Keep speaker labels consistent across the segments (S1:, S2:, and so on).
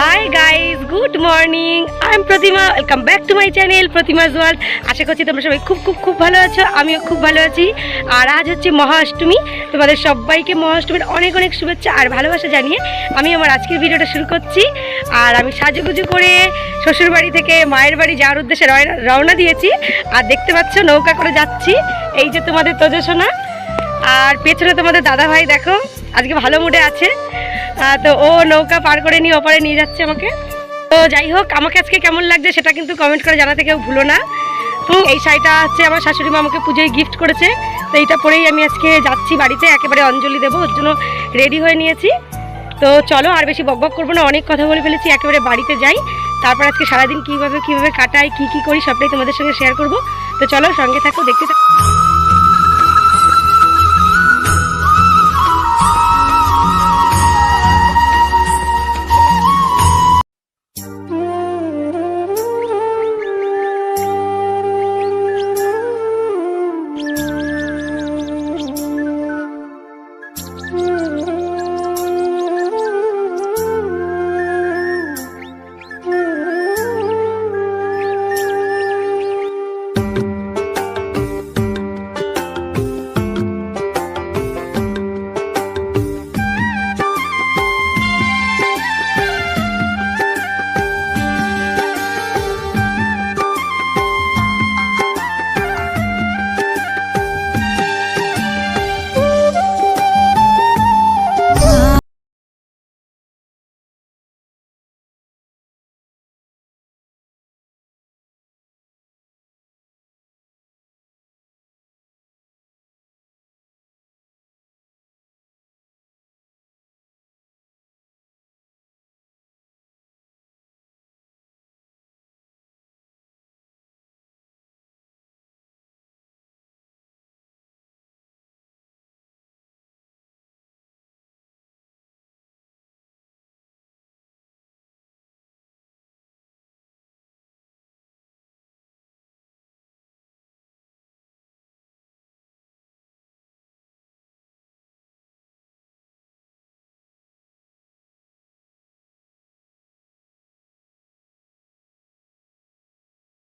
S1: High guys, good morning. I am Pratima, welcome back to my channel Pratima's world. আশা করছি তোমরা সবাই খুব খুব খুব ভালো আছো, আমিও খুব ভালো আছি। আর আজ হচ্ছে মহাষ্টমী, তোমাদের সবাইকে মহাষ্টমীর অনেক অনেক শুভেচ্ছা আর ভালোবাসা জানিয়ে আমি আমার আজকের ভিডিওটা শুরু করছি। আর আমি সাজুগুজু করে শ্বশুর বাড়ি থেকে মায়ের বাড়ি যাওয়ার উদ্দেশ্যে রওনা দিয়েছি। আর দেখতে পাচ্ছ নৌকা করে যাচ্ছি। এই যে তোমাদের তোজসোনা, আর পেছনে তোমাদের দাদা ভাই দেখো আজকে ভালো মুডে আছে। তো ও নৌকা পার করে নিয়ে ওপারে নিয়ে যাচ্ছে আমাকে। তো যাই হোক, আমাকে আজকে কেমন লাগছে সেটা কিন্তু কমেন্ট করে জানাতে কেউ ভুলো না। এই শাড়িটা হচ্ছে আমার শাশুড়ি মা আমাকে পুজোয় গিফট করেছে। তো এইটা পরেই আমি আজকে যাচ্ছি বাড়িতে, একেবারে অঞ্জলি দেবো, ওর জন্য রেডি হয়ে নিয়েছি। তো চলো আর বেশি বকবক করবো না, অনেক কথা বলে ফেলেছি, একেবারে বাড়িতে যাই। তারপর আজকে সারাদিন কীভাবে কাটাই, কী করি সবটাই তোমাদের সঙ্গে শেয়ার করবো। তো চলো সঙ্গে থাকো, দেখতে থাকো।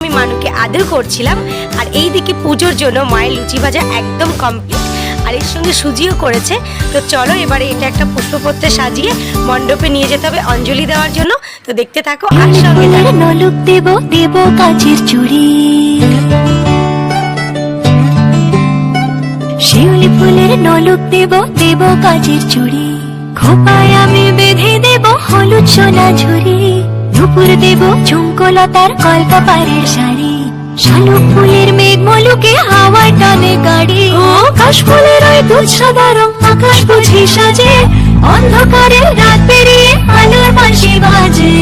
S1: আমি মানুকে আদর করছিলাম। আর এই দিকে পুজোর জন্য মায়ের লুচি ভাজা একদম কমপ্লিট, আর এর সঙ্গে সুজিও করেছে। তো চলো এবারে এটা একটা পুষ্পপত্রে সাজিয়ে মণ্ডপে নিয়ে যেতে হবে অঞ্জলি দেওয়ার জন্য। তো দেখতে থাকো আর সঙ্গে থাকো।
S2: নলুক দেব দেব কাচের চুড়ি, শিউলি ফুলের নলুক দেব দেব কাচের চুড়ি, খোপায় আমি বেঁধে দেব হলুদ সোনা ঝুড়ি, দুপুর দেব ঝুমকোলতার কলকা পাড়ের শাড়ি, শালুক ফুলের মেঘ মলুকে হাওয়ায় টানে গাড়ি, ও কাশ ফুলের ওই দুধ সাদা রং আকাশ বুঝি সাজে, অন্ধকারে রাত পেরিয়ে আলোর বাঁশি বাজে।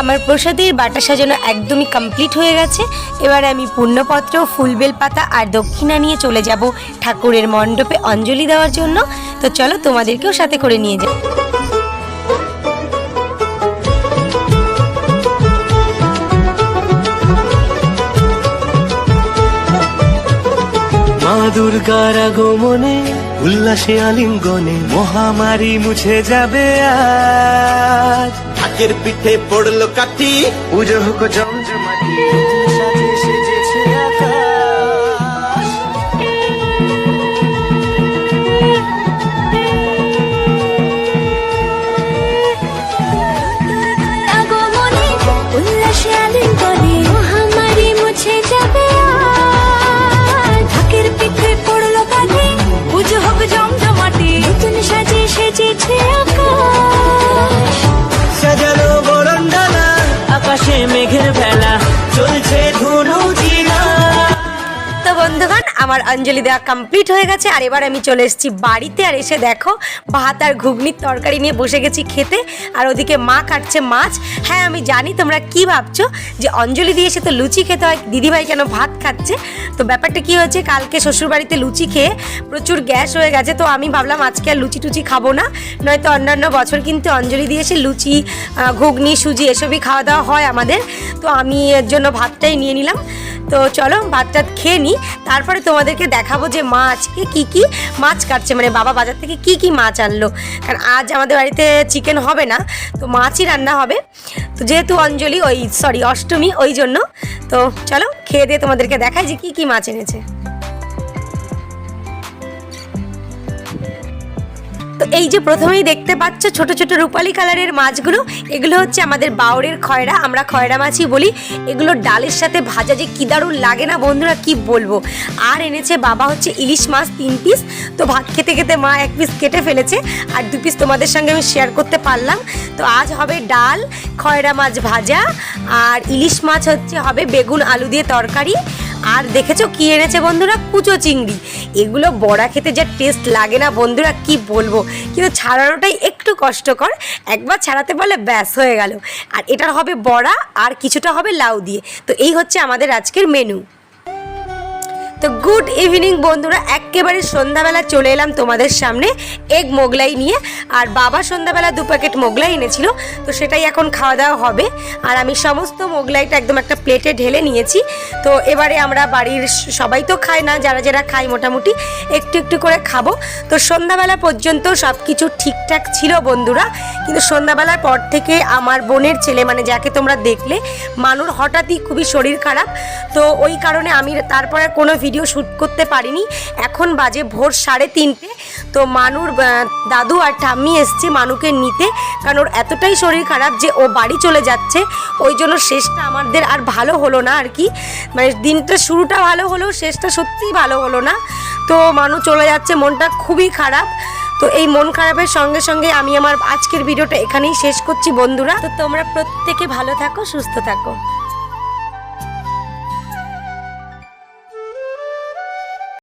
S1: আমার প্রসাদের বাটা সাজানো একদমই কমপ্লিট হয়ে গেছে। এবারে আমি পূর্ণপত্র, ফুলবেল পাতা আর দক্ষিণা নিয়ে চলে যাব ঠাকুরের মণ্ডপে অঞ্জলি দেওয়ার জন্য। তো চলো তোমাদেরকেও সাথে করে নিয়ে যাই।
S3: মা দুর্গার আগমনে উল্লাসে আলিঙ্গনে মহামারী মুছে যাবে আজ, ঢাকের পিঠে পড়লো কাঠি, পুজো হোক জমজমাটি, সাজে সেজেছে আকাশ।
S2: আগমনে উল্লাসে আলিঙ্গনে মহামারী মুছে যাবে আজ, ঢাকের পিঠে পড়লো কাঠি, পুজো হোক জমজমাটি, নতুন সাজে সেজেছে আকাশ।
S1: আমার অঞ্জলি দেওয়া কমপ্লিট হয়ে গেছে। আর এবার আমি চলে এসেছি বাড়িতে। আর এসে দেখো ভাত আর ঘুগনির তরকারি নিয়ে বসে গেছি খেতে। আর ওদিকে মা কাটছে মাছ। হ্যাঁ আমি জানি তোমরা কি ভাবছো যে অঞ্জলি দিয়ে এসে তো লুচি খেতে হয়, দিদিভাই কেন ভাত খাচ্ছে। তো ব্যাপারটা কি হয়েছে, কালকে শ্বশুরবাড়িতে লুচি খেয়ে প্রচুর গ্যাস হয়ে গেছে। তো আমি ভাবলাম আজকে আর লুচি টুচি খাবো না, নয়তো অন্যান্য বছর কিন্তু অঞ্জলি দিয়ে এসে লুচি ঘুগনি সুজি এসবই খাওয়া দাওয়া হয় আমাদের। তো আমি এর জন্য ভাতটাই নিয়ে নিলাম। তো চলো ভাতটা খেয়ে নিই, তারপরে তোমাদেরকে দেখাবো যে মা আজকে কী কী মাছ কাটছে, মানে বাবা বাজার থেকে কী কী মাছ আনলো। কারণ আজ আমাদের বাড়িতে চিকেন হবে না, তো মাছই রান্না হবে। তো যেহেতু অঞ্জলি অষ্টমী ওই জন্য। তো চলো খেয়ে দিয়ে তোমাদেরকে দেখাই যে কী কী মাছ এনেছে। তো এই যে প্রথমেই দেখতে পাচ্ছ ছোট ছোট রূপালী কালারের মাছগুলো, এগুলো হচ্ছে আমাদের বাউরের খয়রা, আমরা খয়রা মাছই বলি। এগুলো ডালের সাথে ভাজা যে কি দারুণ লাগে না বন্ধুরা, কি বলবো। আর এনেছে বাবা হচ্ছে ইলিশ মাছ 3 পিস। তো ভাত খেতে খেতে মা 1 পিস কেটে ফেলেছে, আর 2 পিস তোমাদের সঙ্গে আমি শেয়ার করতে পারলাম। তো আজ হবে ডাল, খয়রা মাছ ভাজা, আর ইলিশ মাছ হবে বেগুন আলু দিয়ে তরকারি। আর দেখেছো কি এনেছে বন্ধুরা, কুচো চিংড়ি। এগুলো বড়া খেতে যা টেস্ট লাগে না বন্ধুরা, কি বলবো। কিন্তু ছাড়ানোটাই একটু কষ্টকর, একবার ছাড়াতে পারলে ব্যাস হয়ে গেল। আর এটা হবে বড়া, আর কিছুটা হবে লাউ দিয়ে। তো এই হচ্ছে আমাদের আজকের মেনু। তো গুড ইভিনিং বন্ধুরা, একেবারে সন্ধ্যাবেলা চলে এলাম তোমাদের সামনে এগ মোগলাই নিয়ে। আর বাবা সন্ধ্যাবেলা 2 প্যাকেট মোগলাই এনেছিল, তো সেটাই এখন খাওয়া দাওয়া হবে। আর আমি সমস্ত মোগলাইটা একদম একটা প্লেটে ঢেলে নিয়েছি। তো এবারে আমরা বাড়ির সবাই তো খায় না, যারা যারা খাই মোটামুটি একটু একটু করে খাবো। তো সন্ধ্যাবেলা পর্যন্ত সব কিছু ঠিকঠাক ছিল বন্ধুরা, কিন্তু সন্ধ্যাবেলার পর থেকে আমার বোনের ছেলে, মানে যাকে তোমরা দেখলে, মানুর হঠাৎই খুবই শরীর খারাপ। তো ওই কারণে আমি তারপরে কোনো ভিডিও শ্যুট করতে পারিনি। এখন বাজে ভোর 3:30। তো মানুর দাদু আর ঠাম্মি এসছে মানুকে নিতে, কারণ ওর এতটাই শরীর খারাপ যে ও বাড়ি চলে যাচ্ছে। ওই জন্য শেষটা আমাদের আর ভালো হলো না আর কি, মানে দিনটা শুরুটা ভালো হলেও শেষটা সত্যিই ভালো হলো না। তো মানু চলে যাচ্ছে, মনটা খুবই খারাপ। তো এই মন খারাপের সঙ্গে সঙ্গে আমি আমার আজকের ভিডিওটা এখানেই শেষ করছি বন্ধুরা। তো তোমরা প্রত্যেকে ভালো থাকো, সুস্থ থাকো।